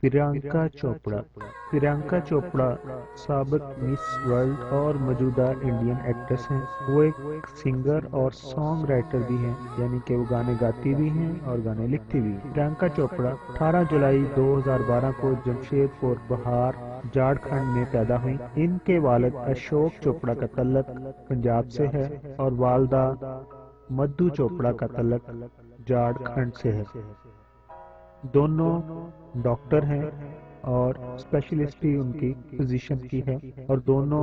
प्रियंका चोपड़ा। प्रियंका चोपड़ा साबिक miss world और मौजूदा इंडियन एक्ट्रेस हैं। वो एक सिंगर और सॉन्ग राइटर भी हैं, यानी कि वो गाने गाती भी हैं और गाने लिखती भी हैं। प्रियंका चोपड़ा 18 जुलाई 2012 को जमशेदपुर बहार झारखंड में पैदा हुई। इनके वालिद अशोक चोपड़ा का तल्लक पंजाब से है और वालदा मधु चोपड़ा का तल्लक झारखंड से है। दोनों डॉक्टर हैं और स्पेशलिस्टी उनकी फिजिशियन की है और दोनों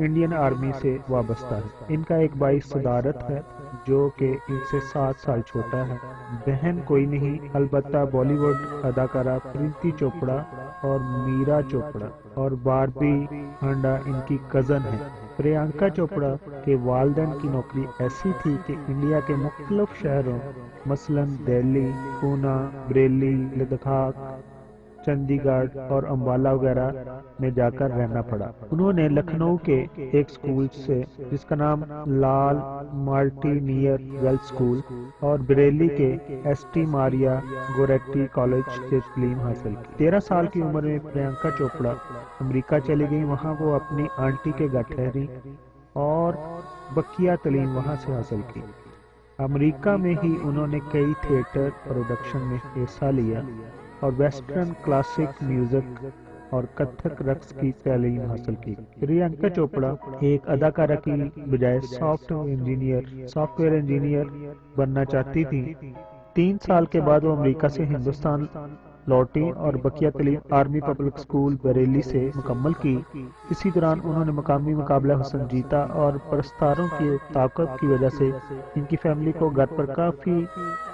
इंडियन आर्मी से वाबस्ता है। इनका एक भाई सिद्धार्थ है जो कि इनसे 7 साल छोटा है। बहन कोई नहीं, अलबत्ता बॉलीवुड अदाकारा प्रीति चोपड़ा और मीरा चोपड़ा और बारबी हांडा इनकी कजन है। प्रियंका चोपड़ा के वालिदैन की नौकरी ऐसी थी कि इंडिया के मुख्तलिफ शहरों मसलन दिल्ली, पूना, बरेली, लद्दाख, चंडीगढ़ और अम्बाला वगैरह में जाकर रहना पड़ा। उन्होंने लखनऊ के एक स्कूल से जिसका नाम लाल मार्टिनियर गर्ल्स स्कूल और बरेली के एसटी मारिया गोरेटी कॉलेज से तालीम हासिल की। 13 साल की उम्र में प्रियंका चोपड़ा अमेरिका चली गई। वहां वो अपनी आंटी के घर ठहरी और बकिया तालीम वहां से हासिल की। अमेरिका में ही उन्होंने कई थिएटर प्रोडक्शन में हिस्सा लिया और वेस्टर्न क्लासिक म्यूजिक और कथक रक्स की तालीम हासिल की। प्रियंका चोपड़ा एक अदाकारा की बजाय सॉफ्टवेयर इंजीनियर बनना चाहती थी। 3 साल के बाद वो अमेरिका से हिंदुस्तान लौटी और बकिया तलीम आर्मी पब्लिक स्कूल बरेली से मुकम्मल की। इसी दौरान उन्होंने मकामी मुकाबला हुसन जीता और परस्तारों की ताकत की वजह से इनकी फैमिली को घर पर काफी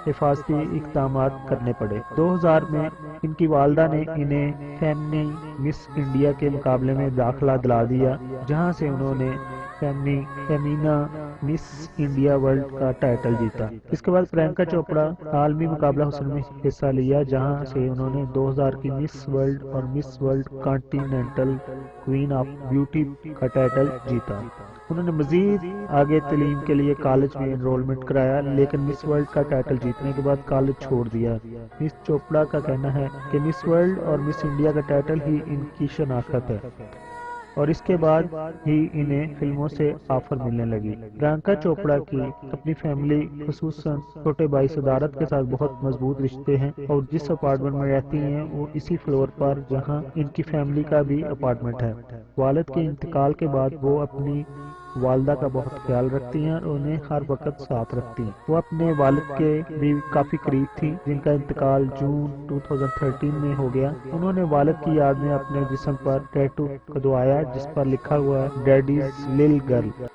हिफाजती इक़दामात करने पड़े। 2000 में इनकी वालदा ने इन्हें फेमनी मिस इंडिया के मुकाबले में दाखिला दिला दिया, जहां से उन्होंने फेमिना मिस इंडिया वर्ल्ड का टाइटल जीता। इसके बाद प्रियंका चोपड़ा आलमी मुकाबला हुसन में हिस्सा लिया, जहां से उन्होंने 2000 की मिस वर्ल्ड और miss world continental queen of beauty का टाइटल जीता। उन्होंने मजीद आगे तालीम के लिए कॉलेज में एनरोलमेंट कराया, लेकिन मिस वर्ल्ड का टाइटल जीतने के बाद कॉलेज छोड़ दिया। मिस चोपड़ा का कहना है कि मिस वर्ल्ड और मिस इंडिया का टाइटल ही इनकी शनाख्त है और इसके बाद ही इन्हें फिल्मों से ऑफर मिलने लगी। प्रियंका चोपड़ा की अपनी फैमिली खुसूसन छोटे भाई सिद्धार्थ के साथ बहुत मजबूत रिश्ते हैं और जिस अपार्टमेंट में रहती हैं वो इसी फ्लोर पर जहां इनकी फैमिली का भी अपार्टमेंट है। वालिद के इंतकाल के बाद वो अपनी वालदा का बहुत ख्याल रखती हैं और उन्हें हर वक्त साथ रखती हैं। वो अपने वालिद के भी काफी करीब थी, जिनका इंतकाल जून 2013 में हो गया। उन्होंने वालिद की याद में अपने जिस्म पर टैटू खुदवाया जिस पर लिखा हुआ है डैडीज लिल गर्ल।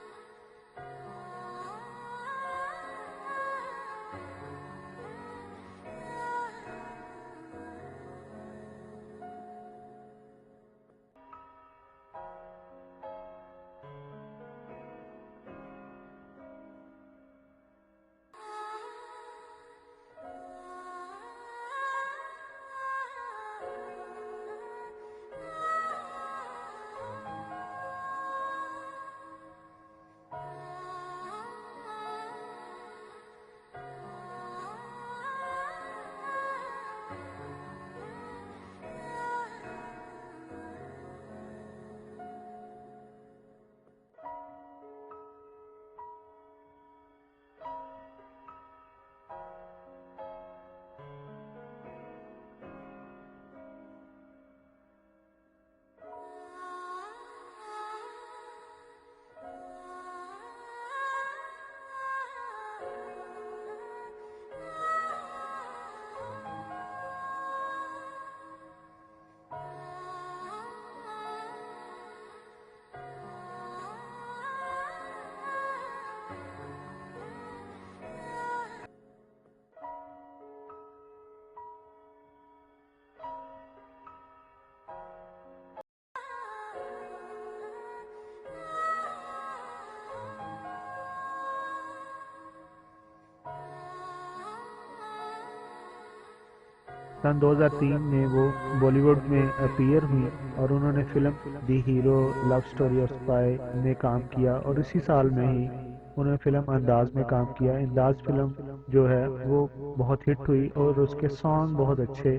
सन 2003 में वो बॉलीवुड में अपीयर हुई और उन्होंने film the hero love story of spy में काम किया और इसी साल में ही उन्होंने फिल्म अंदाज में काम किया। अंदाज फिल्म जो है वो बहुत हिट हुई और उसके सॉन्ग बहुत अच्छे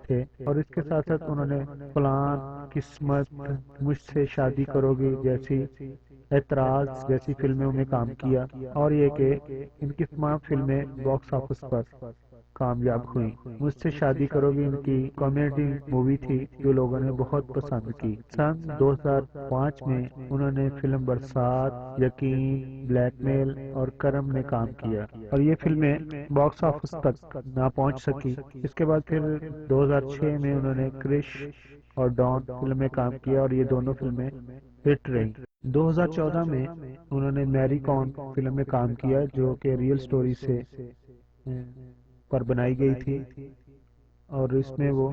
थे। और इसके साथ साथ उन्होंने प्लान, किस्मत, मुझसे शादी करोगी जैसी, ऐतराज जैसी फिल्मों में काम किया। और ये कि इनकी तमाम फिल्में बॉक्स ऑफिस पर कामयाब हुई। मुझसे शादी करोगी इनकी कॉमेडी मूवी थी जो लोगों ने बहुत पसंद की। सन 2005 में उन्होंने फिल्म बरसात, यकीन, ब्लैकमेल और करम में काम किया, और ये फिल्में बॉक्स ऑफिस तक ना पहुंच सकी। इसके बाद फिर 2006 में उन्होंने क्रिश और डॉन फिल्म में काम किया, और ये दोनों फिल्में हिट रही। 2014 में उन्होंने मैरी कॉम फिल्म में काम किया जो कि रियल स्टोरी से पर बनाई गई थी, और इसमें वो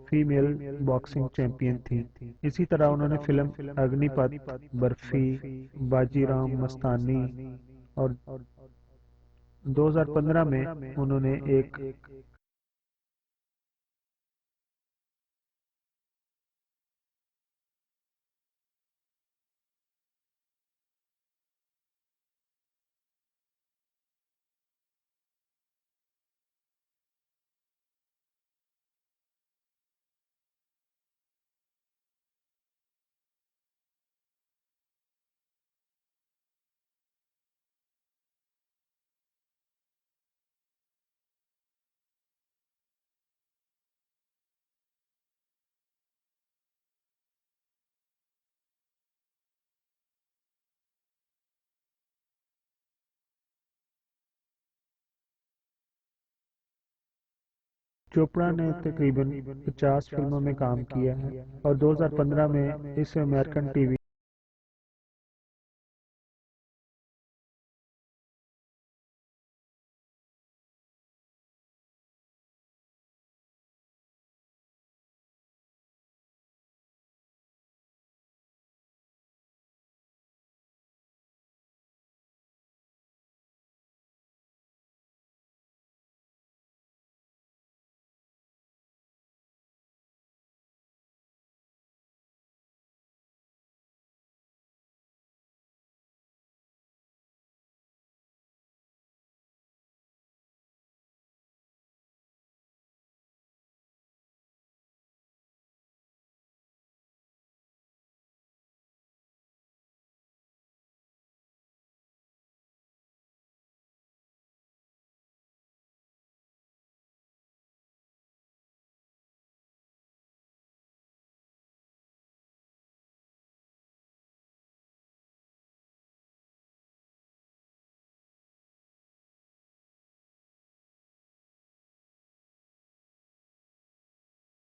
फीमेल बॉक्सिंग चैंपियन थी। इसी तरह उन्होंने फिल्म अग्निपथ, बर्फी, बाजीराव मस्तानी, और 2015 में उन्होंने एक चोपड़ा ने तकरीबन 50 फिल्मों में काम किया है, और 2015 में इस अमेरिकन टीवी